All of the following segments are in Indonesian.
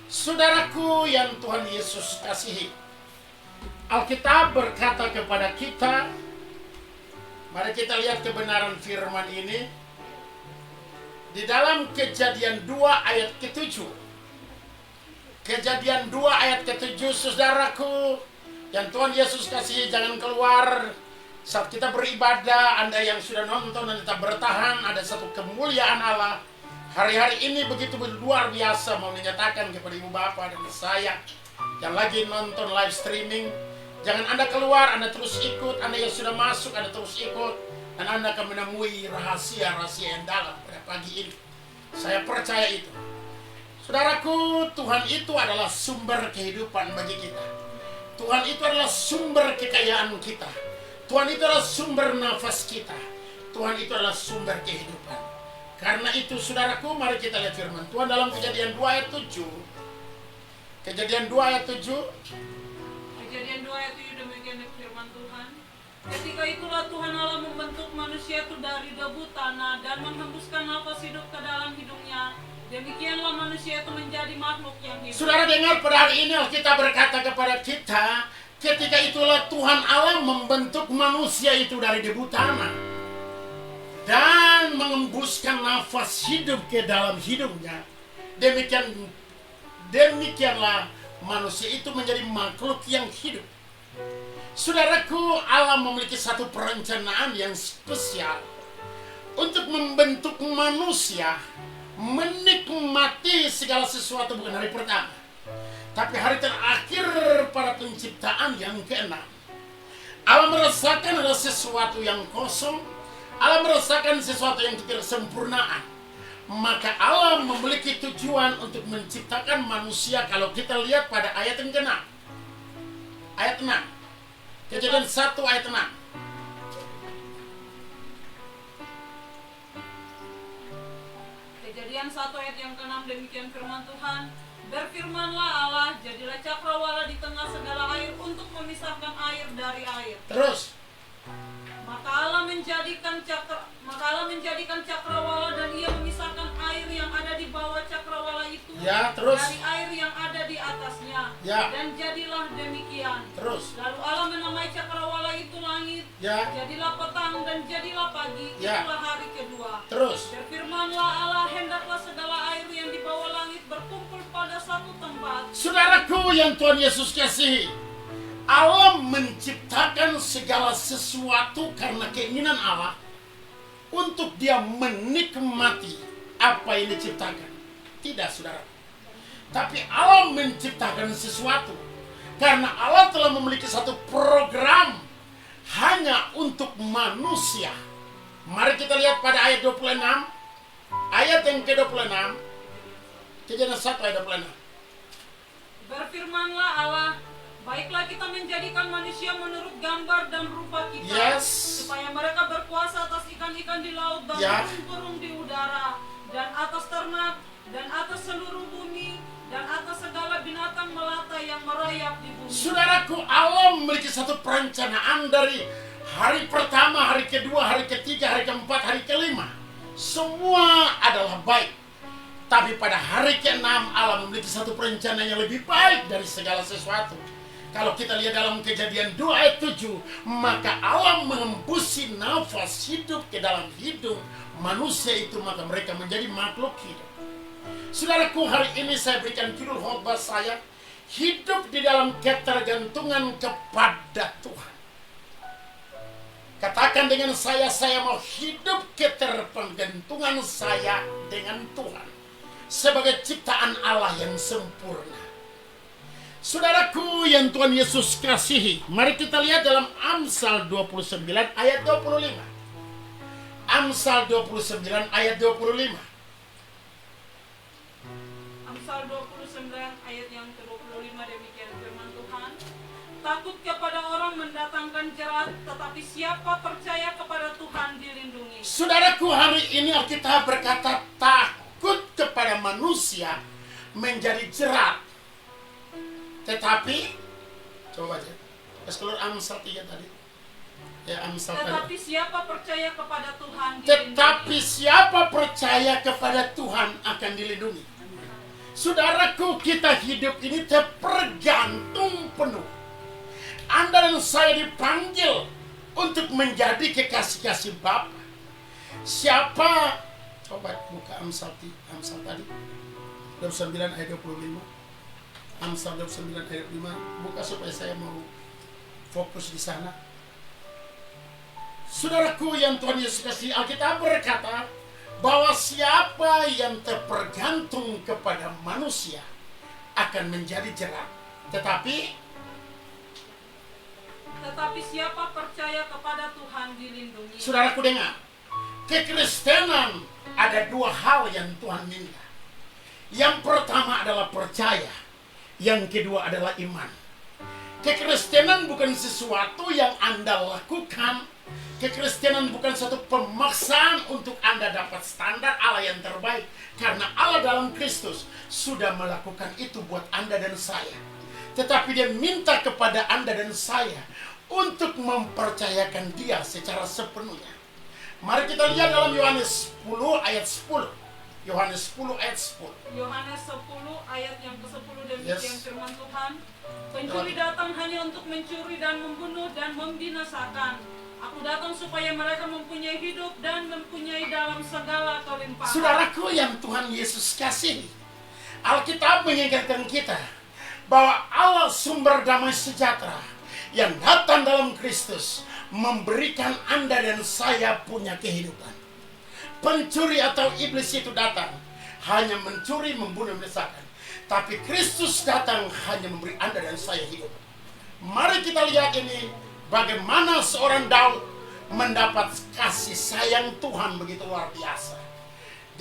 Saudaraku yang Tuhan Yesus kasihi, Alkitab berkata kepada kita, mari kita lihat kebenaran firman ini di dalam Kejadian 2 ayat ke-7. Kejadian 2 ayat ke-7, saudaraku yang Tuhan Yesus kasihi, jangan keluar saat kita beribadah. Anda yang sudah nonton dan tetap bertahan, ada satu kemuliaan Allah hari-hari ini begitu luar biasa mau dinyatakan kepada Ibu Bapak dan saya yang lagi nonton live streaming. Jangan Anda keluar, Anda terus ikut. Anda yang sudah masuk, Anda terus ikut, dan Anda akan menemui rahasia-rahasia yang dalam pada pagi ini. Saya percaya itu. Saudaraku, Tuhan itu adalah sumber kehidupan bagi kita. Tuhan itu adalah sumber kekayaan kita. Tuhan itu adalah sumber nafas kita. Tuhan itu adalah sumber kehidupan. Karena itu, saudaraku, mari kita lihat firman Tuhan dalam Kejadian 2 ayat 7. Kejadian 2 ayat 7. Kejadian 2 ayat 7 demikian firman Tuhan. Ketika itulah Tuhan Allah membentuk manusia itu dari debu tanah dan menghembuskan nafas hidup ke dalam hidungnya. Demikianlah manusia itu menjadi makhluk yang hidup. Saudara dengar, pada hari ini Alkitab berkata kepada kita, ketika itulah Tuhan Allah membentuk manusia itu dari debu tanah dan mengembuskan nafas hidup ke dalam hidungnya. Demikianlah manusia itu menjadi makhluk yang hidup. Saudaraku, Allah memiliki satu perencanaan yang spesial untuk membentuk manusia menikmati segala sesuatu, bukan hari pertama, tapi hari terakhir pada penciptaan yang ke-6. Allah merasakan ada sesuatu yang kosong. Allah merasakan sesuatu yang ketidaksempurnaan. Maka Allah memiliki tujuan untuk menciptakan manusia. Kalau kita lihat pada ayat yang ke-6, ayat 6, Kejadian 1 ayat 6. Kejadian 1 ayat yang ke-6 demikian firman Tuhan. Berfirmanlah Allah, jadilah cakrawala di tengah segala air untuk memisahkan air dari air. Terus. Maka Allah menjadikan cakrawala dan ia memisahkan air yang ada di bawah cakrawala itu dari air yang ada di atasnya. Dan jadilah demikian. Lalu Allah menamai cakrawala itu langit. Jadilah petang dan jadilah pagi. Itulah hari kedua. Berfirmanlah Allah, hendaklah segala air yang di bawah langit berkumpul pada satu tempat. Saudaraku yang Tuhan Yesus kasihi, Allah menciptakan segala sesuatu karena keinginan Allah untuk dia menikmati apa yang diciptakan. Tidak, saudara. Tapi Allah menciptakan sesuatu karena Allah telah memiliki satu program hanya untuk manusia. Mari kita lihat pada ayat 26. Ayat yang ke-26. Kejadian 1 ayat 26. Berfirmanlah Allah, baiklah kita menjadikan manusia menurut gambar dan rupa kita, supaya mereka berkuasa atas ikan-ikan di laut dan burung-burung di udara, dan atas ternak, dan atas seluruh bumi, dan atas segala binatang melata yang merayap di bumi. Saudaraku, Allah memiliki satu perencanaan dari hari pertama, hari kedua, hari ketiga, hari keempat, hari kelima. Semua adalah baik. Tapi pada hari ke-6 Allah memiliki satu perencanaan yang lebih baik dari segala sesuatu. Kalau kita lihat dalam Kejadian 2 ayat 7, maka Allah mengembusi nafas hidup ke dalam hidung manusia itu, maka mereka menjadi makhluk hidup. Saudaraku, hari ini saya berikan judul khotbah saya, hidup di dalam ketergantungan kepada Tuhan. Katakan dengan saya mau hidup ketergantungan saya dengan Tuhan sebagai ciptaan Allah yang sempurna. Saudaraku yang Tuhan Yesus kasihi, mari kita lihat dalam Amsal 29 ayat 25. Amsal 29 ayat 25. Amsal 29 ayat yang ke-25 demikian firman Tuhan. Takut kepada orang mendatangkan jerat, tetapi siapa percaya kepada Tuhan dilindungi. Saudaraku, hari ini Alkitab berkata takut kepada manusia menjadi jerat. Tetapi, coba aja, keluar Amsal 3 tadi. Ya, Amsal tetapi tadi. Siapa percaya kepada Tuhan dilindungi. Tetapi siapa percaya kepada Tuhan akan dilindungi. Saudaraku, kita hidup ini tergantung penuh. Anda dan saya dipanggil untuk menjadi kekasih-kasih Bapa. Siapa? Coba buka Amsal tadi 29 ayat 25. Amsal 29 ayat 5. Buka supaya saya mau fokus di sana. Saudaraku yang Tuhan Yesus kasih, Alkitab berkata bahwa siapa yang terpergantung kepada manusia akan menjadi jerat. Tetapi siapa percaya kepada Tuhan dilindungi. saudaraku dengar, kekristenan ada dua hal yang Tuhan minta. Yang pertama adalah percaya, yang kedua adalah iman. Kekristenan bukan sesuatu yang Anda lakukan. Kekristenan bukan satu pemaksaan untuk Anda dapat standar Allah yang terbaik. Karena Allah dalam Kristus sudah melakukan itu buat Anda dan saya. Tetapi Dia minta kepada Anda dan saya untuk mempercayakan Dia secara sepenuhnya. Mari kita lihat dalam Yohanes 10 ayat 10. Yohanes 10 ayat 10. Yohanes 10 ayat yang ke-10 demikian firman Tuhan. Pencuri datang hanya untuk mencuri dan membunuh dan membinasakan. Aku datang supaya mereka mempunyai hidup dan mempunyai dalam segala kelimpahan. Saudaraku yang Tuhan Yesus kasihi, Alkitab mengingatkan kita bahwa Allah sumber damai sejahtera yang datang dalam Kristus memberikan Anda dan saya punya kehidupan. Pencuri atau iblis itu datang hanya mencuri, membunuh, membinasakan. Tapi Kristus datang hanya memberi Anda dan saya hidup. Mari kita lihat ini, bagaimana seorang Daud mendapat kasih sayang Tuhan begitu luar biasa.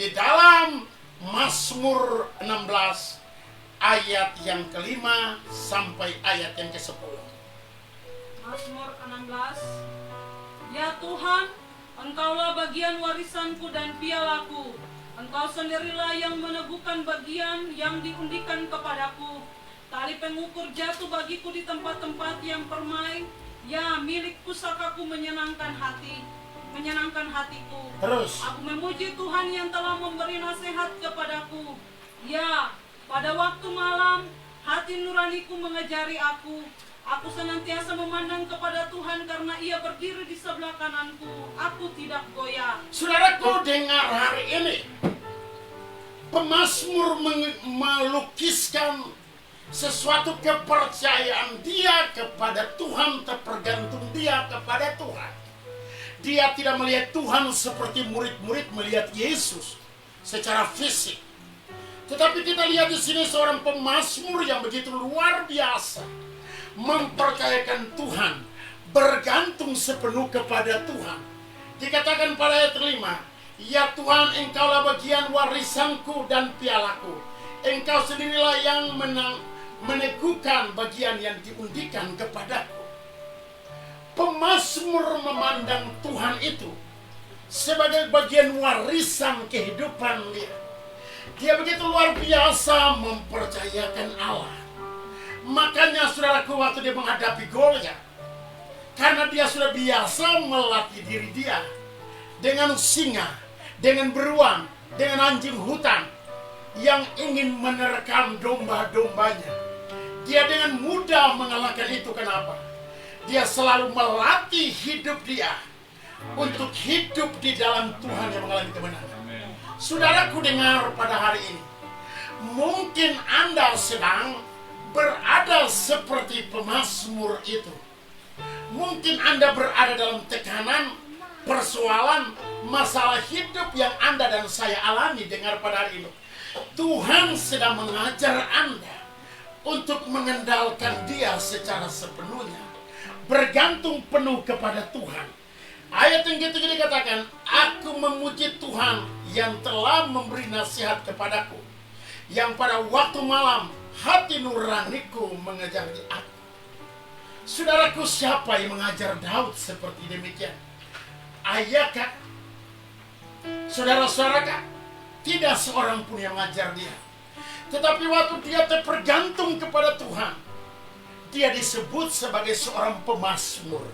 Di dalam Mazmur 16 ayat yang kelima sampai ayat yang ke-10. Mazmur 16. Ya Tuhan, Engkaulah bagian warisanku dan pialaku. Engkau sendirilah yang meneguhkan bagian yang diundikan kepadaku. Tali pengukur jatuh bagiku di tempat-tempat yang permai. Ya, milik pusakaku menyenangkan hatiku. Terus. Aku memuji Tuhan yang telah memberi nasihat kepadaku. Ya, pada waktu malam hati nuraniku mengajari aku. Aku senantiasa memandang kepada Tuhan karena Ia berdiri di sebelah kananku. Aku tidak goyah. Saudaraku, dengar hari ini. Pemazmur melukiskan sesuatu kepercayaan dia kepada Tuhan, terpergantung dia kepada Tuhan. Dia tidak melihat Tuhan seperti murid-murid melihat Yesus secara fisik. Tetapi kita lihat di sini seorang pemazmur yang begitu luar biasa, mempercayakan Tuhan, bergantung sepenuh kepada Tuhan. Dikatakan pada ayat 5, ya Tuhan, Engkaulah bagian warisanku dan pialaku. Engkau sendirilah yang meneguhkan bagian yang diundikan kepadaku. Pemazmur memandang Tuhan itu sebagai bagian warisan kehidupan dia. Dia begitu luar biasa mempercayakan Allah. Makanya saudaraku, waktu dia menghadapi Goliat, karena dia sudah biasa melatih diri dia dengan singa, dengan beruang, dengan anjing hutan yang ingin menerkam domba-dombanya. Dia dengan mudah mengalahkan itu. Kenapa? Dia selalu melatih hidup dia untuk hidup di dalam Tuhan yang mengalami kemenangan. Saudaraku, dengar pada hari ini, mungkin Anda sedang berada seperti pemazmur itu. Mungkin Anda berada dalam tekanan, persoalan, masalah hidup yang Anda dan saya alami. Dengar pada hari ini, Tuhan sedang mengajar Anda untuk mengendalikan Dia secara sepenuhnya, bergantung penuh kepada Tuhan. Ayat yang ketujuh dikatakan, aku memuji Tuhan yang telah memberi nasihat kepadaku, yang pada waktu malam hati nuraniku mengajari aku. Saudaraku, siapa yang mengajar Daud seperti demikian? Ayahkah? Saudara-saudara, tidak seorang pun yang mengajar dia. Tetapi waktu dia terpergantung kepada Tuhan, dia disebut sebagai seorang pemazmur.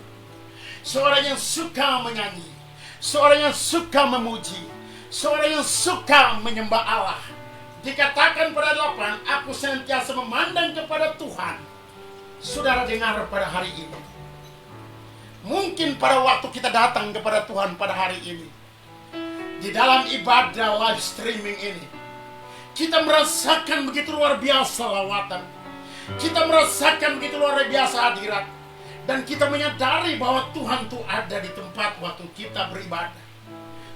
Seorang yang suka menyanyi, seorang yang suka memuji, seorang yang suka menyembah Allah. Dikatakan pada 8, aku senantiasa memandang kepada Tuhan. Saudara dengar pada hari ini. Mungkin pada waktu kita datang kepada Tuhan pada hari ini, di dalam ibadah live streaming ini, kita merasakan begitu luar biasa lawatan. Kita merasakan begitu luar biasa hadirat. Dan kita menyadari bahwa Tuhan itu ada di tempat waktu kita beribadah.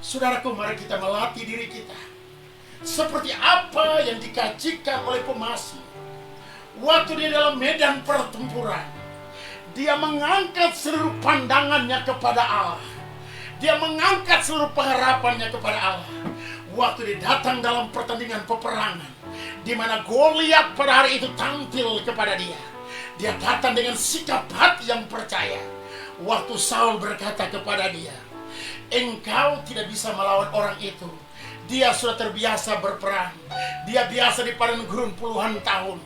Saudaraku, mari kita melatih diri kita. Seperti apa yang dikajikan oleh pemasmur. Waktu dia dalam medan pertempuran, dia mengangkat seluruh pandangannya kepada Allah. Dia mengangkat seluruh pengharapannya kepada Allah. Waktu dia datang dalam pertandingan peperangan, di mana Goliat pada hari itu tampil kepada dia. Dia datang dengan sikap hati yang percaya. Waktu Saul berkata kepada dia, engkau tidak bisa melawan orang itu. Dia sudah terbiasa berperang. Dia biasa di padang gurun puluhan tahun.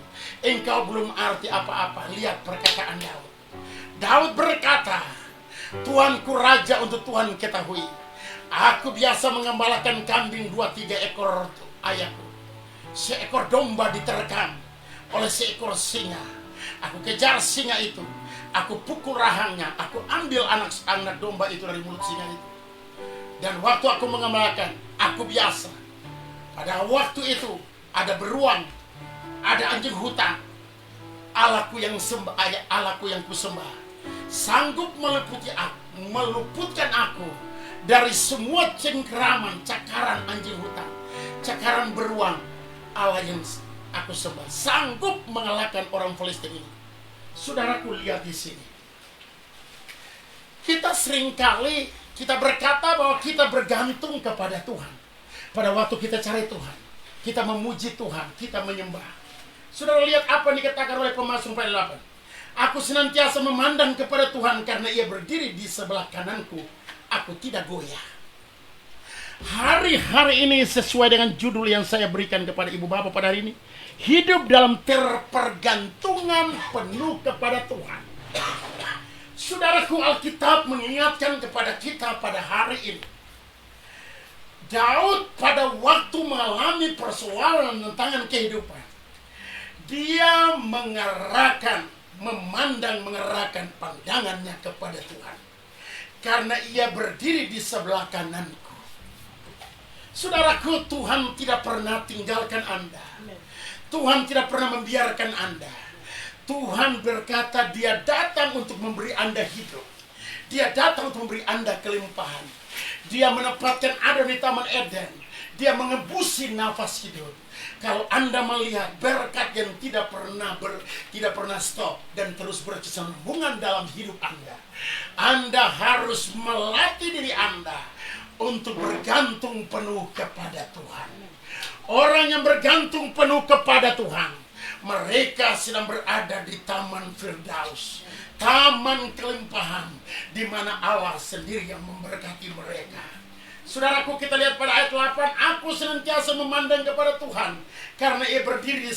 Engkau belum arti apa-apa. Lihat perkataan Daud. Daud berkata, Tuanku raja untuk Tuhan ketahui. Aku biasa mengembalakan kambing 2-3 ekor ayahku. Seekor domba diterkam oleh seekor singa. Aku kejar singa itu. Aku pukul rahangnya. Aku ambil anak domba itu dari mulut singa itu. Dan waktu aku mengembalakan, aku biasa. Pada waktu itu ada beruang, ada anjing hutan. Allahku yang sembah, Allahku yang kusembah, sanggup meluputkan aku dari semua cengkeraman, cakaran anjing hutan, cakaran beruang. Allah yang aku sembah sanggup mengalahkan orang Filistin ini. Saudaraku, lihat di sini. Kita seringkali kita berkata bahwa kita bergantung kepada Tuhan. Pada waktu kita cari Tuhan, kita memuji Tuhan, kita menyembah. Saudara, lihat apa yang dikatakan oleh pemazmur pada 8. Aku senantiasa memandang kepada Tuhan karena ia berdiri di sebelah kananku. Aku tidak goyah. Hari-hari ini sesuai dengan judul yang saya berikan kepada ibu bapak pada hari ini. Hidup dalam terpergantungan penuh kepada Tuhan. Saudaraku, Alkitab mengingatkan kepada kita pada hari ini. Daud pada waktu mengalami persoalan tentang kehidupan, dia mengerahkan pandangannya kepada Tuhan. Karena ia berdiri di sebelah kananku. Saudaraku, Tuhan tidak pernah tinggalkan Anda. Tuhan tidak pernah membiarkan Anda. Tuhan berkata dia datang untuk memberi Anda hidup. Dia datang untuk memberi Anda kelimpahan. Dia menempatkan Anda di Taman Eden. Dia mengebusi nafas hidup. Kalau Anda melihat berkat yang tidak pernah stop dan terus berkesinambungan dalam hidup Anda harus melatih diri Anda untuk bergantung penuh kepada Tuhan. Orang yang bergantung penuh kepada Tuhan, mereka sedang berada di Taman Firdaus, taman kelimpahan, di mana Allah sendiri yang memberkati mereka. Saudaraku, kita lihat pada ayat 8, aku senantiasa memandang kepada Tuhan, karena ia berdiri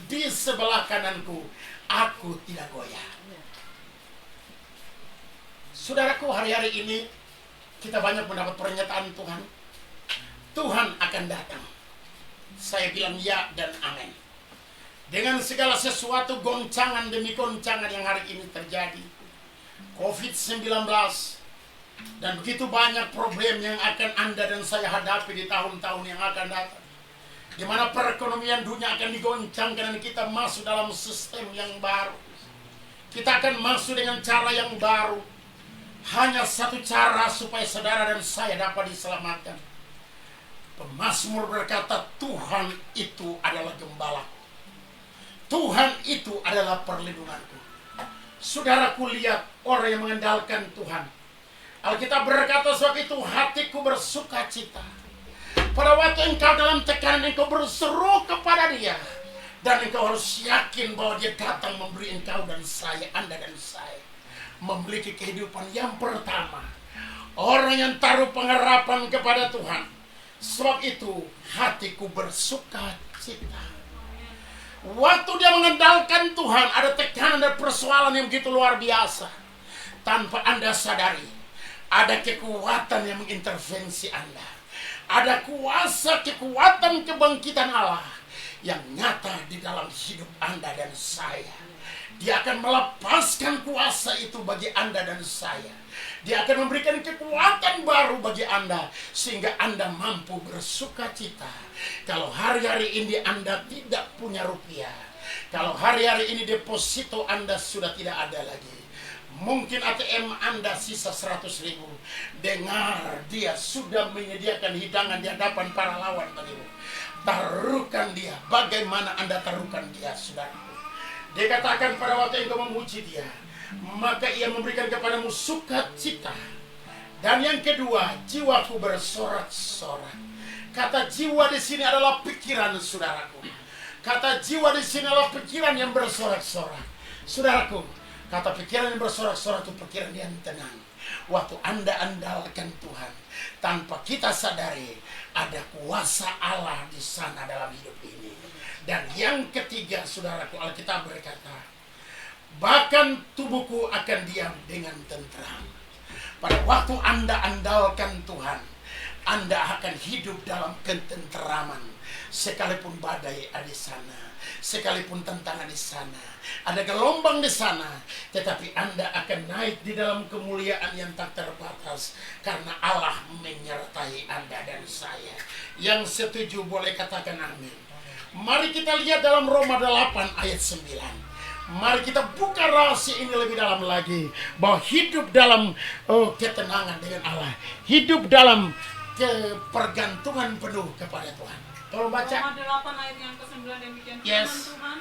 di sebelah kananku, aku tidak goyah. Saudaraku, hari-hari ini kita banyak mendapat pernyataan Tuhan. Tuhan akan datang. Saya bilang ya dan amin. Dengan segala sesuatu goncangan demi goncangan yang hari ini terjadi, COVID-19, dan begitu banyak problem yang akan Anda dan saya hadapi di tahun-tahun yang akan datang, di mana perekonomian dunia akan digoncangkan dan kita masuk dalam sistem yang baru. Kita akan masuk dengan cara yang baru. Hanya satu cara supaya saudara dan saya dapat diselamatkan. Pemazmur berkata, Tuhan itu adalah gembalaku. Tuhan itu adalah perlindunganku. Saudaraku, lihat orang yang mengandalkan Tuhan. Alkitab berkata, sebab itu hatiku bersuka cita. Pada waktu engkau dalam tekanan, engkau berseru kepada dia. Dan engkau harus yakin bahwa dia datang memberi engkau dan saya, Anda dan saya, memiliki kehidupan yang pertama. Orang yang taruh pengharapan kepada Tuhan. Sebab itu hatiku bersuka cita. Waktu dia mengandalkan Tuhan, ada tekanan dan persoalan yang begitu luar biasa. Tanpa Anda sadari, ada kekuatan yang mengintervensi Anda. Ada kuasa, kekuatan kebangkitan Allah yang nyata di dalam hidup Anda dan saya. Dia akan melepaskan kuasa itu bagi Anda dan saya. Dia akan memberikan kekuatan baru bagi Anda, sehingga Anda mampu bersuka cita. Kalau hari-hari ini Anda tidak punya rupiah, kalau hari-hari ini deposito Anda sudah tidak ada lagi, mungkin ATM Anda sisa 100.000. Dengar, dia sudah menyediakan hidangan di hadapan para lawan bagimu. Taruhkan dia. Bagaimana Anda taruhkan dia, saudara? Dia katakan pada waktu engkau memuji dia, maka ia memberikan kepadamu sukacita. Dan yang kedua, jiwaku bersorak-sorak. Kata jiwa di sini adalah pikiran, saudaraku. Kata jiwa di sini adalah pikiran yang bersorak-sorak. Saudaraku, kata pikiran yang bersorak-sorak itu pikiran yang tenang. Waktu Anda andalkan Tuhan, tanpa kita sadari, ada kuasa Allah di sana dalam hidup ini. Dan yang ketiga, saudaraku, Alkitab berkata, bahkan tubuhku akan diam dengan tentram. Pada waktu Anda andalkan Tuhan, Anda akan hidup dalam ketenteraman. Sekalipun badai ada di sana, sekalipun tantangan di sana, ada gelombang di sana, tetapi Anda akan naik di dalam kemuliaan yang tak terbatas, karena Allah menyertai Anda dan saya. Yang setuju boleh katakan amin. Mari kita lihat dalam Roma 8 ayat 9. Mari kita buka rahasia ini lebih dalam lagi, bahwa hidup dalam ketenangan dengan Allah, hidup dalam kepergantungan penuh kepada Tuhan. Tolong baca. Roma 8 ayat yang ke-9 demikian firman Yes. Tuhan.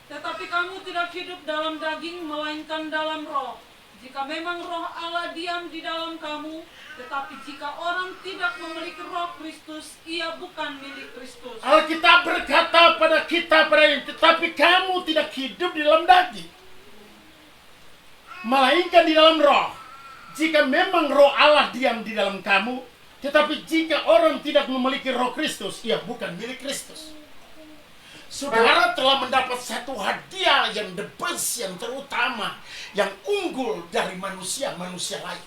Tetapi kamu tidak hidup dalam daging, melainkan dalam roh. Jika memang roh Allah diam di dalam kamu, tetapi jika orang tidak memiliki roh Kristus, ia bukan milik Kristus. Alkitab berkata pada kita, tetapi kamu tidak hidup di dalam daging, melainkan di dalam roh. Jika memang roh Allah diam di dalam kamu, tetapi jika orang tidak memiliki roh Kristus, ia bukan milik Kristus. Saudara telah mendapat satu hadiah yang the best, yang terutama, yang unggul dari manusia-manusia lain.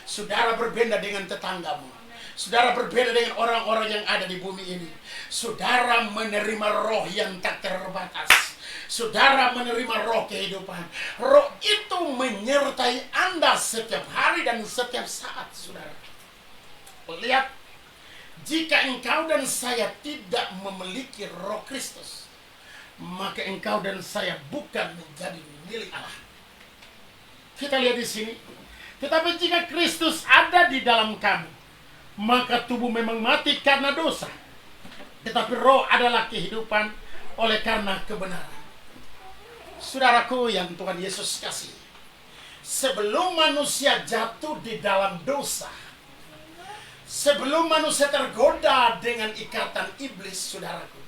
Saudara berbeda dengan tetanggamu. Saudara berbeda dengan orang-orang yang ada di bumi ini. Saudara menerima roh yang tak terbatas. Saudara menerima roh kehidupan. Roh itu menyertai Anda setiap hari dan setiap saat, saudara. Lihat, jika engkau dan saya tidak memiliki roh Kristus, maka engkau dan saya bukan menjadi milik Allah. Kita lihat di sini. Tetapi jika Kristus ada di dalam kamu, maka tubuh memang mati karena dosa, tetapi roh adalah kehidupan oleh karena kebenaran. Saudaraku yang Tuhan Yesus kasih, sebelum manusia jatuh di dalam dosa, sebelum manusia tergoda dengan ikatan iblis, saudaraku,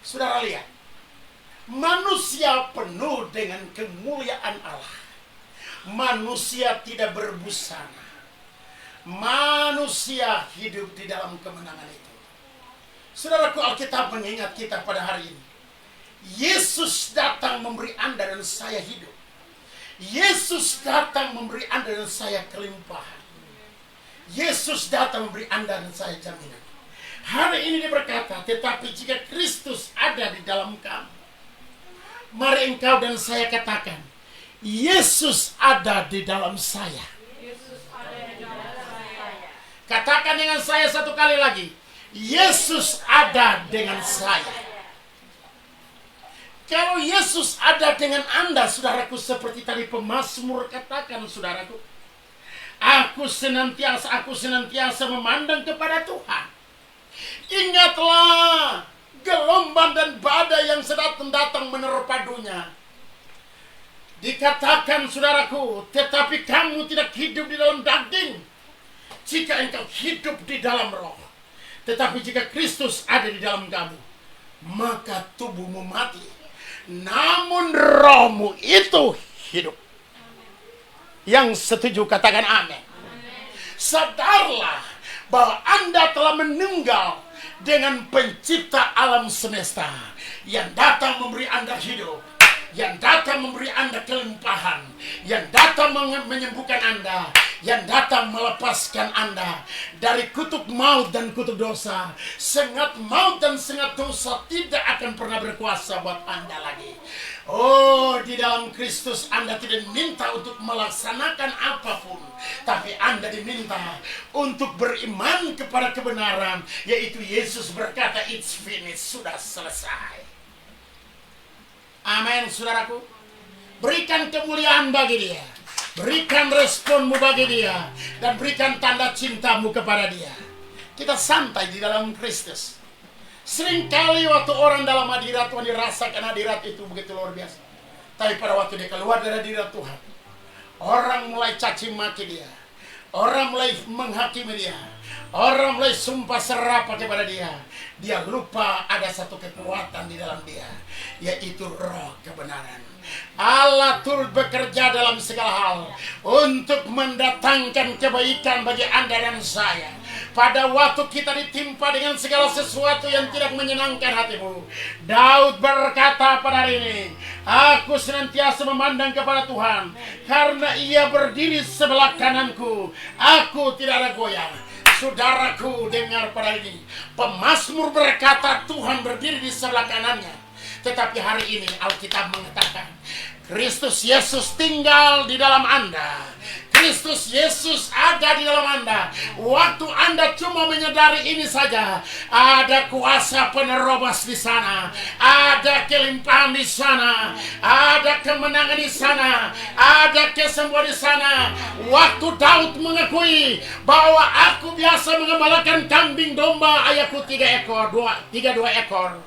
saudara lihat, manusia penuh dengan kemuliaan Allah. Manusia tidak berbusana. Manusia hidup di dalam kemenangan itu. Saudaraku, Alkitab mengingat kita pada hari ini. Yesus datang memberi Anda dan saya hidup. Yesus datang memberi Anda dan saya kelimpahan. Yesus datang memberi Anda dan saya jaminan. Hari ini dia berkata, tetapi jika Kristus ada di dalam kamu, mari engkau dan saya katakan, Yesus ada di dalam saya. Yesus ada di dalam saya. Katakan dengan saya satu kali lagi, Yesus ada dengan saya. Kalau Yesus ada dengan Anda, saudaraku, seperti tadi pemazmur katakan, saudaraku, aku senantiasa memandang kepada Tuhan. Ingatlah gelombang dan badai yang sedang datang menerpa dunia. Dikatakan, saudaraku, tetapi kamu tidak hidup di dalam daging, jika engkau hidup di dalam roh. Tetapi jika Kristus ada di dalam kamu, maka tubuhmu mati, namun rohmu itu hidup. Yang setuju katakan amin. Sadarlah bahwa Anda telah meninggal dengan pencipta alam semesta yang datang memberi Anda hidup, yang datang memberi Anda kelimpahan, yang datang menyembuhkan Anda, yang datang melepaskan Anda dari kutuk maut dan kutuk dosa. Sengat maut dan sengat dosa tidak akan pernah berkuasa buat Anda lagi. Oh, di dalam Kristus Anda tidak diminta untuk melaksanakan apapun, tapi Anda diminta untuk beriman kepada kebenaran, yaitu Yesus berkata, "It's finished," sudah selesai. Amin, saudaraku. Berikan kemuliaan bagi Dia, berikan responmu bagi Dia, dan berikan tanda cintamu kepada Dia. Kita santai di dalam Kristus. Seringkali waktu orang dalam hadirat Tuhan dirasakan hadirat itu begitu luar biasa. Tapi pada waktu dia keluar dari hadirat Tuhan, orang mulai caci maki dia, orang mulai menghakimi dia, orang mulai sumpah serapah kepada dia. Dia lupa ada satu kekuatan di dalam dia, yaitu roh kebenaran. Allah turut bekerja dalam segala hal untuk mendatangkan kebaikan bagi Anda dan saya. Pada waktu kita ditimpa dengan segala sesuatu yang tidak menyenangkan hatimu, Daud berkata pada hari ini, "Aku senantiasa memandang kepada Tuhan, karena Ia berdiri sebelah kananku, aku tidak ada goyah." Saudaraku, dengar pada ini, pemazmur berkata Tuhan berdiri di sebelah kanannya. Tetapi hari ini Alkitab mengatakan Kristus Yesus tinggal di dalam Anda. Kristus Yesus ada di dalam Anda. Waktu Anda cuma menyadari ini saja, ada kuasa penerobos di sana, ada kelimpahan di sana, ada kemenangan di sana, ada kesembuhan di sana. Waktu Daud mengakui bahwa aku biasa mengembalakan kambing domba, ayahku 3 ekor, 2 ekor.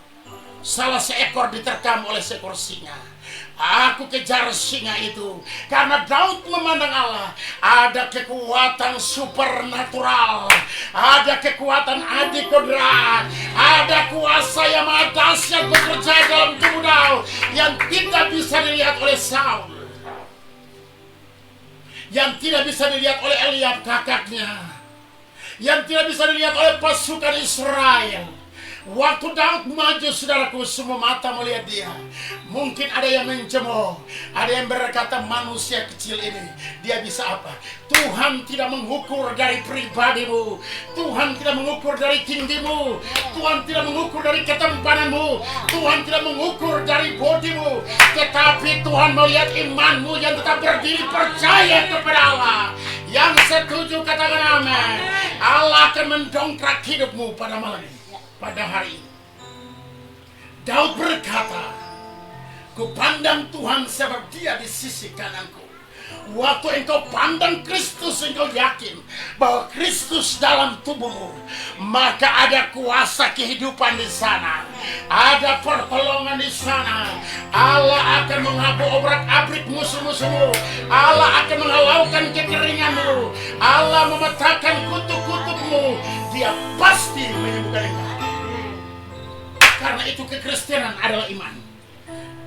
Salah seekor diterkam oleh seekor singa. Aku kejar singa itu karena Daud memandang Allah. Ada kekuatan supernatural, ada kekuatan adi kodrat, ada kuasa yang maha dahsyat bekerja dalam tubuh Daud yang tidak bisa dilihat oleh Saul, yang tidak bisa dilihat oleh Eliab kakaknya, yang tidak bisa dilihat oleh pasukan Israel. Waktu Daud maju, saudaraku, semua mata melihat dia. Mungkin ada yang mencemooh, ada yang berkata, manusia kecil ini, dia bisa apa? Tuhan tidak mengukur dari pribadimu, Tuhan tidak mengukur dari tinggimu, Tuhan tidak mengukur dari ketampananmu, Tuhan tidak mengukur dari bodimu, tetapi Tuhan melihat imanmu yang tetap berdiri percaya kepada Allah. Yang setuju katakan amin. Allah akan mendongkrak hidupmu pada malam ini. Pada hari ini Daud berkata, "Kupandang Tuhan sebab Dia di sisi kananku." Waktu engkau pandang Kristus, engkau yakin bahwa Kristus dalam tubuhmu, maka ada kuasa kehidupan di sana, ada pertolongan di sana. Allah akan menghabuk obrak-abrik musuh-musuhmu, Allah akan menghalaukan kekeringanmu, Allah memecahkan kutuk-kutukmu. Dia pasti menyembuhkan engkau. Karena itu kekristenan adalah iman.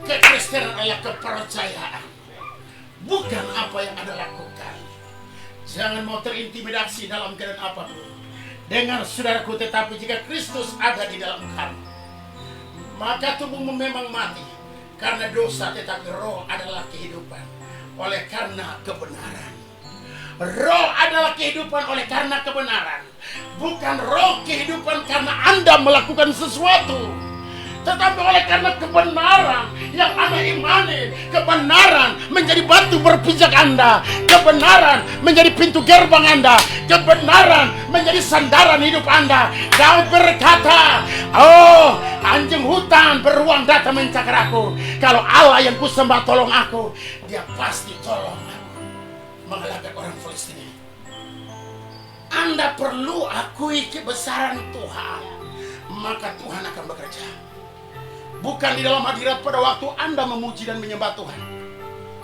Kekristenan adalah kepercayaan, bukan apa yang Anda lakukan. Jangan mau terintimidasi dalam keadaan apapun. Dengar saudaraku, tetapi jika Kristus ada di dalam kamu, maka tubuhmu memang mati karena dosa, tetapi roh adalah kehidupan oleh karena kebenaran. Roh adalah kehidupan oleh karena kebenaran. Bukan roh kehidupan karena Anda melakukan sesuatu, tetapi oleh karena kebenaran yang Anda imani. Kebenaran menjadi batu berpijak Anda, kebenaran menjadi pintu gerbang Anda, kebenaran menjadi sandaran hidup Anda. Daud berkata, "Oh, anjing hutan beruang datang mencakar aku. Kalau Allah yang kusembah tolong aku, Dia pasti tolong aku mengalahkan orang Filistin." Anda perlu akui kebesaran Tuhan, maka Tuhan akan bekerja. Bukan di dalam hadirat pada waktu Anda memuji dan menyembah Tuhan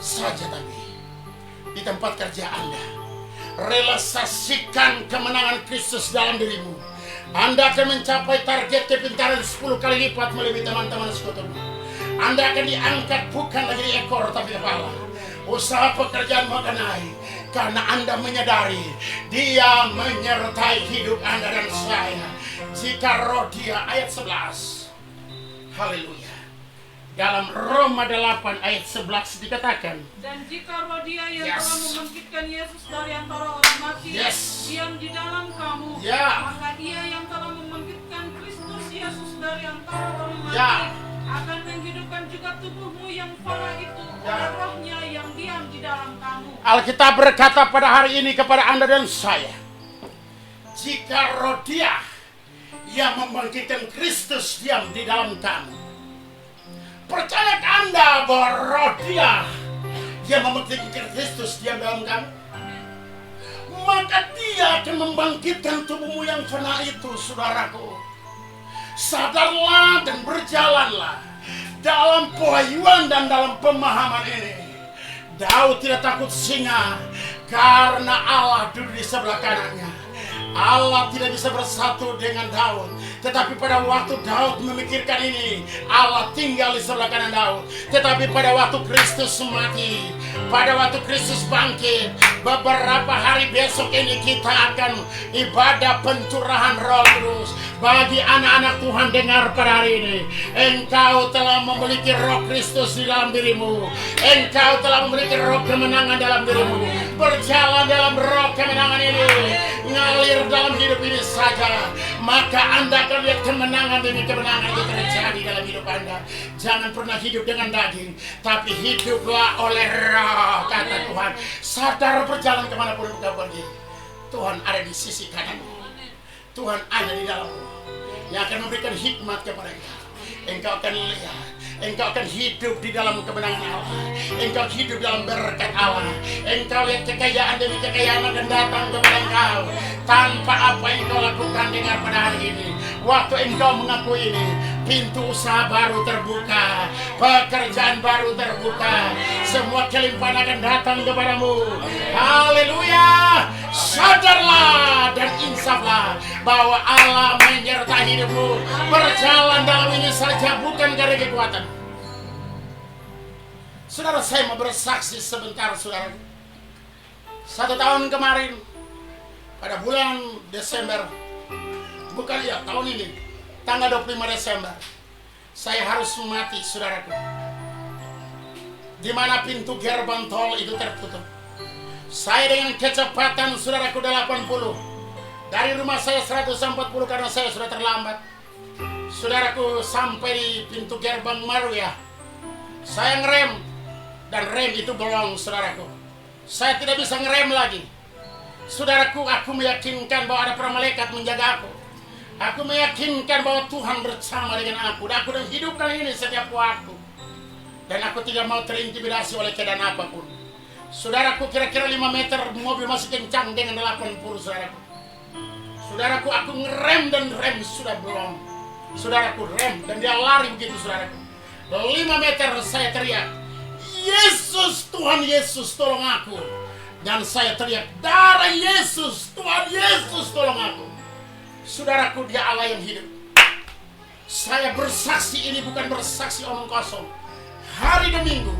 saja, tapi di tempat kerja Anda. Realisasikan kemenangan Kristus dalam dirimu. Anda akan mencapai target kepintaran 10 kali lipat melebihi teman-teman sekutumu. Anda akan diangkat bukan lagi di ekor tapi kepala. Usaha pekerjaan akan naik karena Anda menyadari Dia menyertai hidup Anda dan saya. Jika roh Dia, ayat 11. Haleluya. Dalam Roma 8 ayat 11 dikatakan, dan jika roh Dia yang Yes. telah membangkitkan Yesus dari antara orang mati Yes. diam di dalam kamu, Ya. maka Dia yang telah membangkitkan Kristus Yesus dari antara orang mati Ya. akan menghidupkan juga tubuhmu yang fana itu Ya. oleh rohnya yang diam di dalam kamu. Alkitab berkata pada hari ini kepada Anda dan saya, jika roh Dia yang membangkitkan Kristus diam di dalam kamu, percaya Anda bahwa roh Dia yang membangkitkan Kristus diam dalam kamu, maka Dia akan membangkitkan tubuhmu yang fana itu, saudaraku. Sadarlah dan berjalanlah dalam pewahyuan dan dalam pemahaman ini. Daud tidak takut singa karena Allah duduk di sebelah kanannya. Allah tidak bisa bersatu dengan Daud, tetapi pada waktu Daud memikirkan ini, Allah tinggal di sebelah kanan Daud. Tetapi pada waktu Kristus mati, pada waktu Kristus bangkit, beberapa hari besok ini kita akan ibadah pencurahan Roh Kudus. Bagi anak-anak Tuhan, dengar pada hari ini, engkau telah memiliki Roh Kristus di dalam dirimu. Engkau telah memiliki roh kemenangan dalam dirimu. Berjalan dalam roh kemenangan ini, ngalir dalam hidup ini saja, maka Anda akan lihat kemenangan demi kemenangan itu terjadi dalam hidup Anda. Jangan pernah hidup dengan daging, tapi hiduplah oleh roh, kata Tuhan. Sadar berjalan kemanapun engkau pergi, Tuhan ada di sisi kananmu. Tuhan ada di dalammu, yang akan memberikan hikmat kepada engkau. Engkau akan lihat, engkau akan hidup di dalam kemenangan Allah. Engkau hidup dalam berkat Allah. Engkau lihat kekayaan demi kekayaan akan datang kepada engkau tanpa apa yang engkau lakukan. Dengar pada hari ini, waktu engkau mengakui ini, pintu usaha baru terbuka, pekerjaan baru terbuka, semua kelimpahan akan datang kepadamu. Haleluya! Sadarlah dan insaflah bahwa Allah menyertai hidupmu. Berjalan dalam ini saja, bukan karena kekuatan. Saudara, saya mau bersaksi sebentar, saudara. 1 tahun kemarin, pada bulan Desember, bukan ya, tahun ini, tanggal 25 Desember, saya harus mati, saudaraku. Di mana pintu gerbang tol itu tertutup. Saya dengan kecepatan, saudaraku, 80. Dari rumah saya 140 karena saya sudah terlambat. Saudaraku, sampai di pintu gerbang Marwiyah, saya ngerem, dan rem itu bolong, saudaraku. Saya tidak bisa ngerem lagi. Saudaraku, aku meyakinkan bahwa ada para malaikat menjaga aku. Aku meyakinkan bahwa Tuhan bersama dengan aku, dan aku dan hidupkan ini setiap waktu. Dan aku tidak mau terintimidasi oleh keadaan apapun. Saudaraku, kira-kira 5 meter mobil masih kencang dengan 80, saudaraku. Saudaraku, aku ngerem dan rem sudah belum. Saudaraku, rem dan dia lari begitu, saudaraku. 5 meter saya teriak, Yesus, Tuhan Yesus, tolong aku. Dan saya teriak, darah Yesus, Tuhan Yesus, tolong aku. Saudaraku, dia Allah yang hidup. Saya bersaksi ini bukan bersaksi omong kosong. Hari dan minggu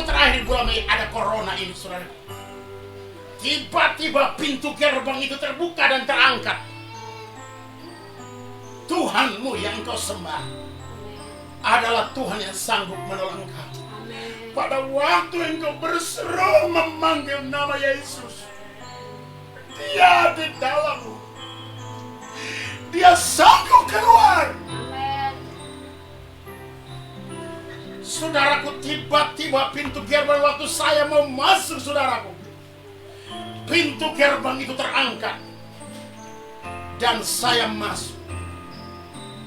terakhir bulan Mei ada corona ini, saudara. Tiba-tiba pintu gerbang itu terbuka dan terangkat. Tuhanmu yang kau sembah adalah Tuhan yang sanggup menolong engkau. Pada waktu engkau berseru memanggil nama Yesus, Dia di dalammu. Dia sanggup keluar. Saudaraku, tiba-tiba pintu gerbang waktu saya mau masuk, saudaraku, pintu gerbang itu terangkat dan saya masuk.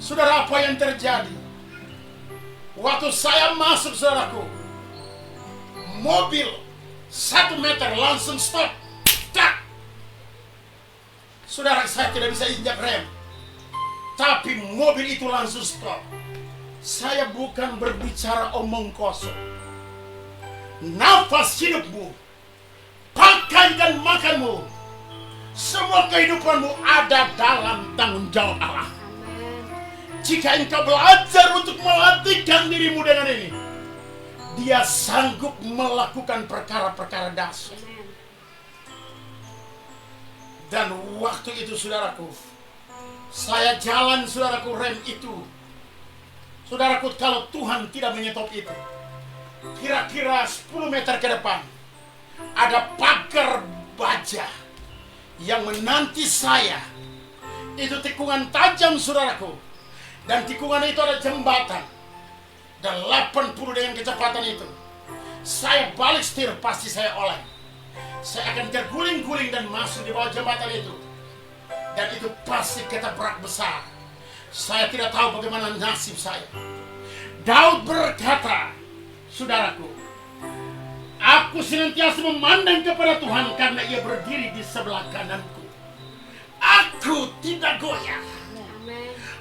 Saudara, apa yang terjadi? Waktu saya masuk, saudaraku, mobil 1 meter langsung stop. Tak. Saudara, saya tidak bisa injak rem, tapi mobil itu langsung stop. Saya bukan berbicara omong kosong. Nafas hidupmu, pakai dan makanmu, semua kehidupanmu ada dalam tanggung jawab Allah. Jika engkau belajar untuk melatihkan dirimu dengan ini, Dia sanggup melakukan perkara-perkara dahsyat. Dan waktu itu, saudaraku, saya jalan, saudaraku, rem itu Saudaraku, kalau Tuhan tidak menyetop itu, kira-kira 10 meter ke depan ada pagar baja yang menanti saya. Itu tikungan tajam, saudaraku. Dan tikungan itu ada jembatan. Dan 80 dengan kecepatan itu, saya balik setir, pasti saya oleng. Saya akan terguling-guling dan masuk di bawah jembatan itu. Dan itu pasti ketabrak besar. Saya tidak tahu bagaimana nasib saya. Daud berkata, saudaraku, aku senantiasa memandang kepada Tuhan karena Ia berdiri di sebelah kananku. Aku tidak goyah.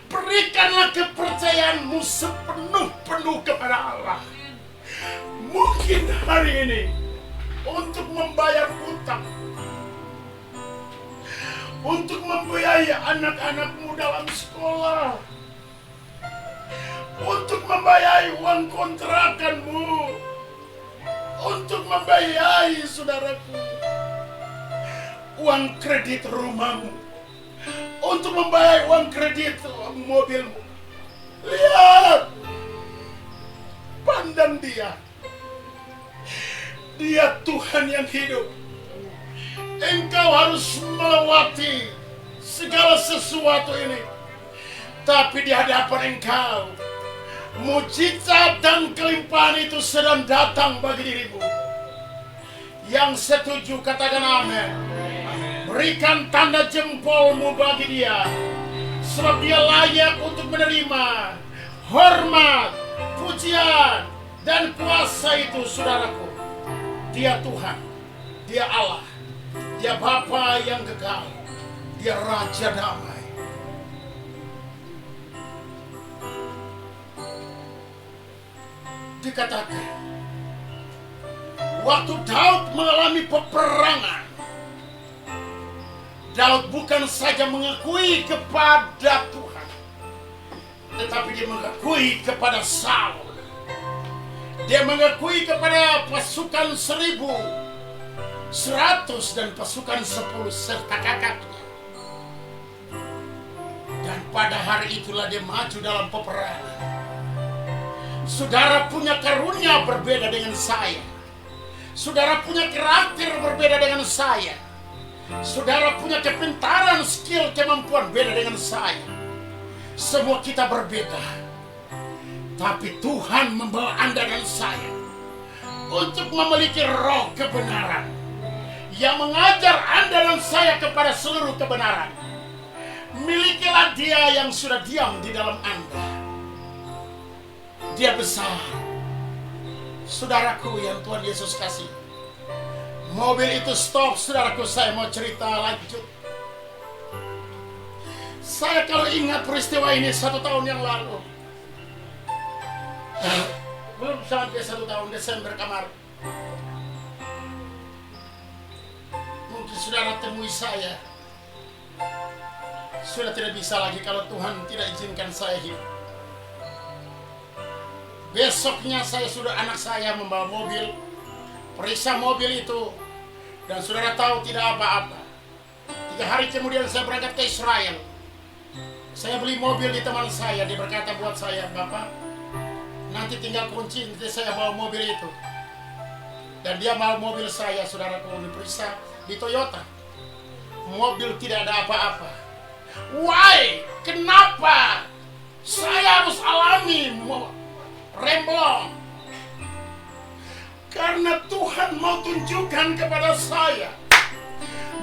Berikanlah kepercayaanmu sepenuh-penuh kepada Allah. Mungkin hari ini untuk membayar utang, untuk membiayai anak-anakmu dalam sekolah, untuk membiayai uang kontrakanmu, untuk membiayai, saudaraku, uang kredit rumahmu, untuk membiayai uang kredit mobilmu. Lihat, pandang Dia. Dia Tuhan yang hidup. Engkau harus melewati segala sesuatu ini, tapi di hadapan engkau, mujizat dan kelimpahan itu sedang datang bagi dirimu. Yang setuju katakan amin. Berikan tanda jempolmu bagi Dia, sebab Dia layak untuk menerima hormat, pujian, dan kuasa itu, saudaraku. Dia Tuhan, Dia Allah, Dia Bapa yang kekal, Dia Raja damai. Dikatakan, waktu Daud mengalami peperangan, Daud bukan saja mengakui kepada Tuhan, tetapi dia mengakui kepada Saul. Dia mengakui kepada pasukan 1.100 dan pasukan 10 serta kakaknya. Dan pada hari itulah dia maju dalam peperangan. Saudara punya karunia berbeda dengan saya. Saudara punya karakter berbeda dengan saya. Saudara punya kepintaran, skill, kemampuan beda dengan saya. Semua kita berbeda. Tapi Tuhan membawa Anda dan saya untuk memiliki roh kebenaran yang mengajar Anda dan saya kepada seluruh kebenaran. Milikilah Dia yang sudah diam di dalam Anda. Dia besar. Saudaraku yang Tuhan Yesus kasih, mobil itu stop, saudaraku, saya mau cerita lanjut. Saya kalau ingat peristiwa ini 1 tahun yang lalu, belum sampai 1 tahun, Desember kemarin, mungkin saudara temui saya. Sudah tidak bisa lagi kalau Tuhan tidak izinkan saya hidup. Besoknya anak saya membawa mobil, periksa mobil itu, dan saudara tahu tidak apa-apa. 3 hari kemudian saya berangkat ke Israel. Saya beli mobil di teman saya, dia berkata buat saya, Bapak, nanti tinggal kunci, nanti saya bawa mobil itu. Dan dia bawa mobil saya, saudaraku, diperiksa di Toyota. Mobil tidak ada apa-apa. Why? Kenapa saya harus alami remblong? Karena Tuhan mau tunjukkan kepada saya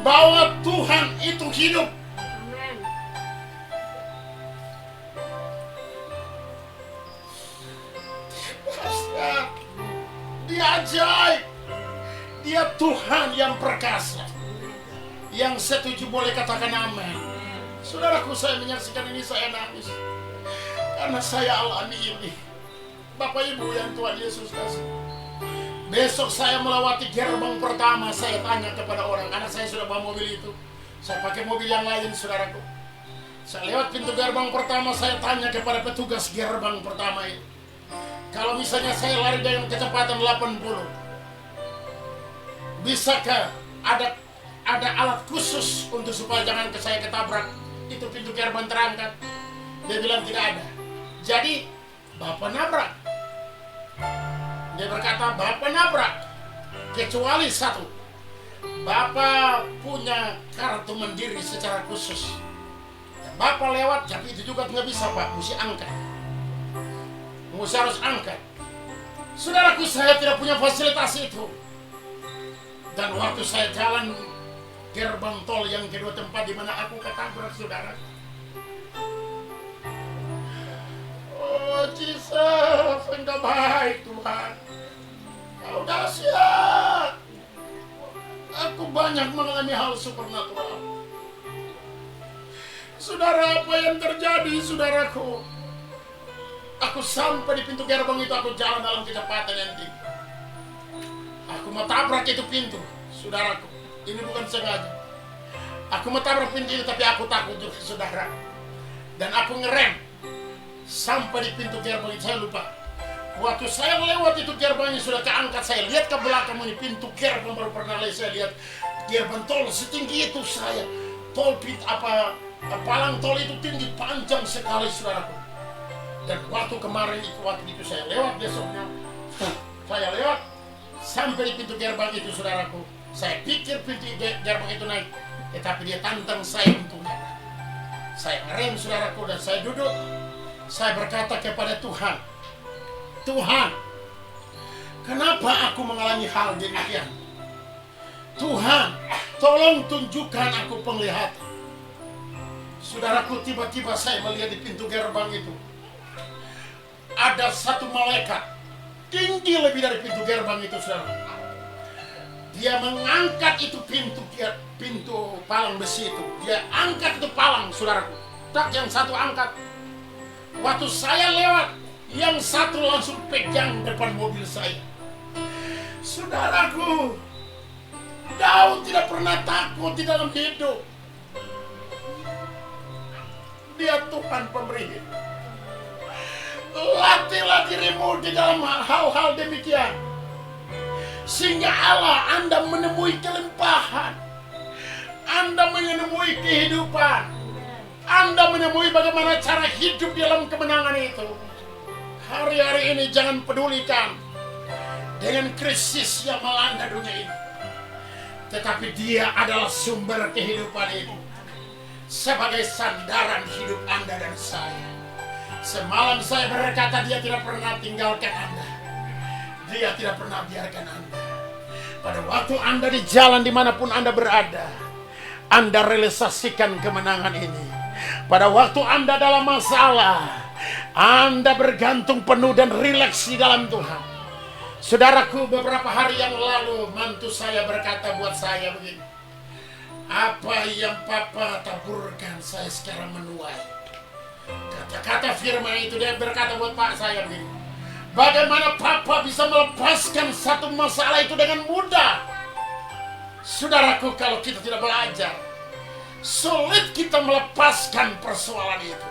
bahwa Tuhan itu hidup. Amen. Dia ajaib. Dia Tuhan yang perkasa. Yang setuju boleh katakan amin. Saudaraku, saya menyaksikan ini, saya nangis karena saya alami ini. Bapak Ibu yang Tuhan Yesus kasih, besok saya melewati gerbang pertama. Saya tanya kepada orang, anak saya sudah bawa mobil itu, saya pakai mobil yang lain, saudaraku. Saya lewat pintu gerbang pertama, saya tanya kepada petugas gerbang pertama itu, kalau misalnya saya lari dengan kecepatan 80, bisakah ada alat khusus untuk supaya jangan saya ketabrak itu pintu gerbang terangkat? Dia bilang tidak ada. Jadi Bapak nabrak. Dia berkata, Bapak nabrak. Kecuali satu, Bapak punya kartu mandiri secara khusus. Bapak lewat, tapi itu juga nggak bisa Pak, mesti angkat. Mesti harus angkat. Saudaraku, saya tidak punya fasilitas itu. Dan waktu saya jalan gerbang tol yang kedua, tempat di mana aku ketabrak, saudara. Oh Jesus, Engkau baik Tuhan. Kau dahsyat. Aku banyak mengalami hal supernatural. Saudara, apa yang terjadi, saudaraku? Aku sampai di pintu gerbang itu, aku jalan dalam kecepatan yang tinggi. Aku mau tabrak itu pintu, saudaraku. Ini bukan sengaja. Aku mau tabrak pintu itu, tapi aku takut juga, saudara. Dan aku ngerem. Sampai di pintu gerbang itu, saya lupa. Waktu saya lewat itu gerbangnya sudah keangkat, saya lihat ke belakang ini pintu gerbang baru pernah saya lihat gerbang tol setinggi itu saya. Tol palang tol itu tinggi panjang sekali, saudaraku. Dan waktu kemarin itu, waktu itu saya lewat besoknya, saya lewat sampai di pintu gerbang itu, saudaraku. Saya pikir pintu gerbang itu naik, tetapi dia tantang saya untuk naik. Saya ngerem, saudaraku, dan saya duduk. Saya berkata kepada Tuhan, Tuhan, kenapa aku mengalami hal demikian? Tuhan, tolong tunjukkan aku penglihatan. Saudaraku, tiba-tiba saya melihat di pintu gerbang itu ada satu malaikat tinggi lebih dari pintu gerbang itu, saudara. Dia mengangkat itu pintu palang besi itu. Dia angkat itu palang, saudaraku. Tak, yang satu angkat. Waktu saya lewat, yang satu langsung pegang depan mobil saya. Saudaraku, Daud tidak pernah takut di dalam hidup. Dia Tuhan pemberi hidup. Latihlah dirimu di dalam hal-hal demikian, sehingga Allah Anda menemui kelimpahan, Anda menemui kehidupan, Anda menemui bagaimana cara hidup dalam kemenangan itu. Hari-hari ini jangan pedulikan dengan krisis yang melanda dunia ini, tetapi Dia adalah sumber kehidupan itu, sebagai sandaran hidup Anda dan saya. Semalam saya berkata, Dia tidak pernah tinggalkan Anda. Dia tidak pernah biarkan Anda. Pada waktu Anda di jalan dimanapun Anda berada, Anda realisasikan kemenangan ini. Pada waktu Anda dalam masalah, Anda bergantung penuh dan rileks di dalam Tuhan. Saudaraku, beberapa hari yang lalu mantu saya berkata buat saya begini, apa yang Papa taburkan saya sekarang menuai. Kata-kata firman itu, dia berkata buat Pak saya begini, bagaimana Papa bisa melepaskan satu masalah itu dengan mudah? Saudaraku, kalau kita tidak belajar, sulit kita melepaskan persoalan itu.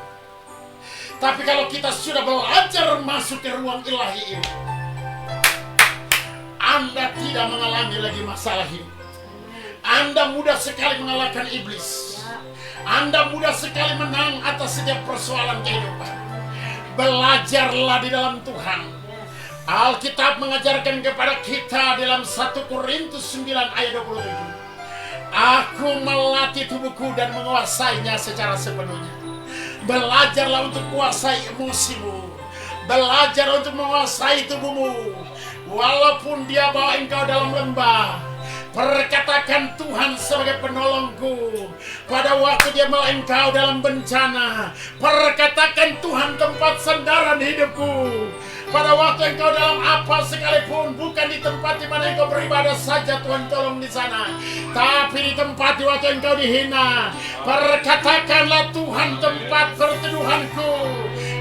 Tapi kalau kita sudah belajar masuk ke ruang ilahi ini, Anda tidak mengalami lagi masalah hidup. Anda mudah sekali mengalahkan iblis. Anda mudah sekali menang atas setiap persoalan kehidupan. Belajarlah di dalam Tuhan. Alkitab mengajarkan kepada kita dalam 1 Korintus 9 ayat 27. Aku melatih tubuhku dan menguasainya secara sepenuhnya. Belajarlah untuk kuasai emosimu. Belajar untuk menguasai tubuhmu. Walaupun dia bawa engkau dalam lembah, perkatakan Tuhan sebagai penolongku. Pada waktu dia bawa engkau dalam bencana, perkatakan Tuhan tempat sandaran hidupku. Pada waktu engkau dalam apa sekalipun, bukan di tempat di mana engkau beribadah saja Tuhan tolong di sana, tapi di tempat di waktu engkau dihina, perkatakanlah Tuhan tempat perteduhanku.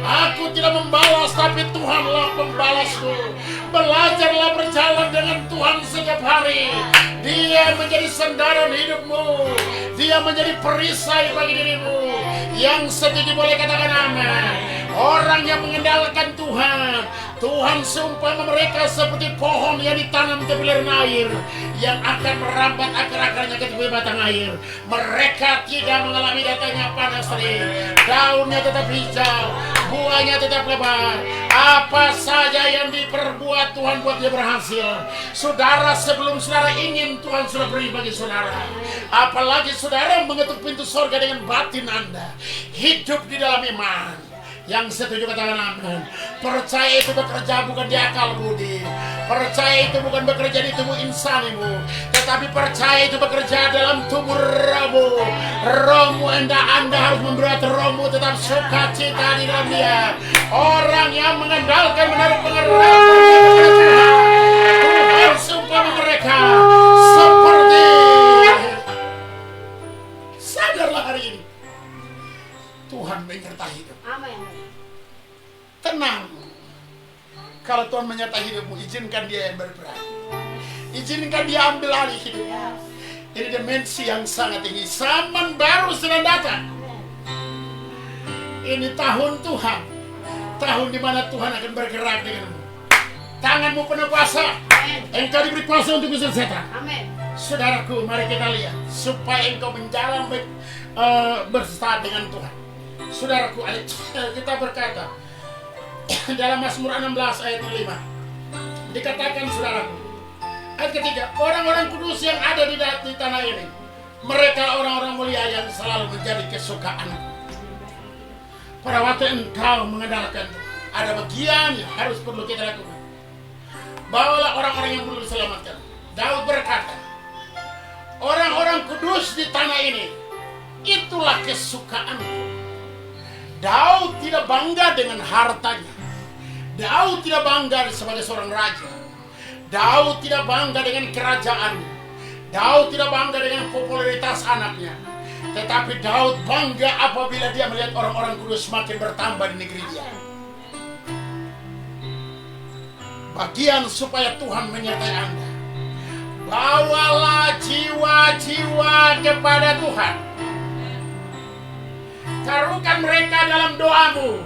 Aku tidak membalas, tapi Tuhanlah pembalasku. Belajarlah berjalan dengan Tuhan setiap hari. Dia menjadi sandaran hidupmu. Dia menjadi perisai bagi dirimu. Yang setuju boleh katakan amin. Orang yang mengandalkan Tuhan, Tuhan seumpama mereka seperti pohon yang ditanam tepi aliran air, yang akan merambat akar-akarnya ke tepi batang air. Mereka tidak mengalami datangnya panas terik, daunnya tetap hijau, buah tulangnya tetap lebar. Apa saja yang diperbuat Tuhan buat dia berhasil. Saudara, sebelum saudara ingin, Tuhan sudah beri bagi saudara. Apalagi saudara mengetuk pintu surga dengan batin Anda. Hidup di dalam iman. Yang setuju katakan amin. Percaya itu bekerja bukan di akal budi. Percaya itu bukan bekerja di tubuh insanimu, tetapi percaya itu bekerja dalam tubuh rohmu. Rohmu Anda harus membuat rohmu tetap sukacita di dalam dia. Orang yang mengandalkan menaruh pengharapan kepada Tuhan, Tuhan seumpama mereka seperti. Sadarlah hari ini, Tuhan menyertai hidup. Amin. Tenang. Kalau Tuhan menyertai hidupmu, izinkan dia yang berperan. Izinkan dia ambil alih hidupmu. Ini dimensi yang sangat tinggi. Zaman baru sedang datang. Ini tahun Tuhan. Tahun di mana Tuhan akan bergerak denganmu. Tanganmu penuh kuasa. Engkau diberi kuasa untuk usir setan. Amin. Saudaraku, mari kita lihat supaya engkau menjalan bersama dengan Tuhan. Saudaraku, kita berkata dalam Mazmur 16 ayat 5 dikatakan, saudaraku, ayat ketiga, orang-orang kudus yang ada di tanah ini, mereka orang-orang mulia yang selalu menjadi kesukaanku. Pada waktu engkau mengandalkan Tuhan, ada bagian yang harus perlu kita lakukan. Bawalah orang-orang yang perlu diselamatkan. Daud berkata, orang-orang kudus di tanah ini, itulah kesukaanku. Daud tidak bangga dengan hartanya. Daud tidak bangga sebagai seorang raja. Daud tidak bangga dengan kerajaannya. Daud tidak bangga dengan popularitas anaknya. Tetapi Daud bangga apabila dia melihat orang-orang kudus semakin bertambah di negeri dia. Bagian supaya Tuhan menyertai Anda, bawalah jiwa-jiwa kepada Tuhan. Taruhkan mereka dalam doamu.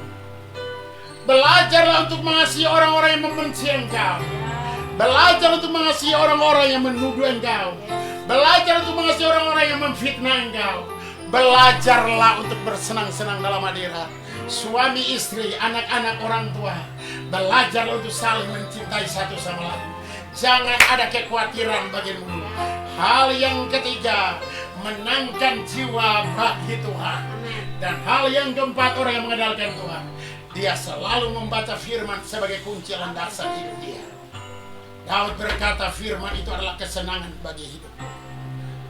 Belajarlah untuk mengasihi orang-orang yang membenci engkau. Belajar untuk mengasihi orang-orang yang menuduh engkau. Belajar untuk mengasihi orang-orang yang memfitnah engkau. Belajarlah untuk bersenang-senang dalam hadirat suami istri, anak-anak, orang tua. Belajarlah untuk saling mencintai satu sama lain. Jangan ada kekhawatiran bagimu. Hal yang ketiga, menangkan jiwa bagi Tuhan. Dan hal yang keempat, orang yang mengandalkan Tuhan, dia selalu membaca firman sebagai kunci landasan hidup dia. Daud berkata, firman itu adalah kesenangan bagi hidup.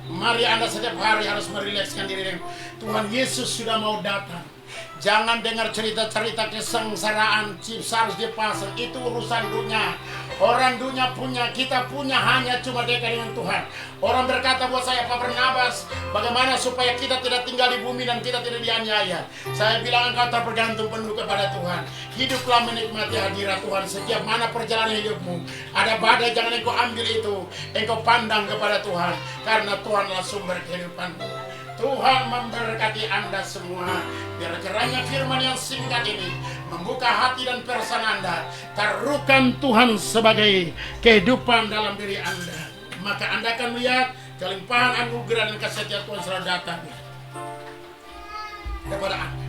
Mari Anda setiap hari harus merilekskan diri dengan Tuhan Yesus sudah mau datang. Jangan dengar cerita-cerita kesengsaraan, chips harus dipasang, itu urusan dunia. Orang dunia punya, kita punya hanya cuma dekat dengan Tuhan. Orang berkata buat saya, Pak Barnabas, bagaimana supaya kita tidak tinggal di bumi dan kita tidak dianiaya? Saya bilang engkau tergantung penuh kepada Tuhan. Hiduplah menikmati hadirat Tuhan setiap mana perjalanan hidupmu. Ada badai, jangan engkau ambil itu. Engkau pandang kepada Tuhan, karena Tuhanlah sumber kehidupanmu. Tuhan memberkati Anda semua. Biar kiranya firman yang singkat ini membuka hati dan perasaan Anda. Taruhkan Tuhan sebagai kehidupan dalam diri Anda. Maka Anda akan melihat kelimpahan anugerah dan kasih Tuhan selalu datang kepada Anda.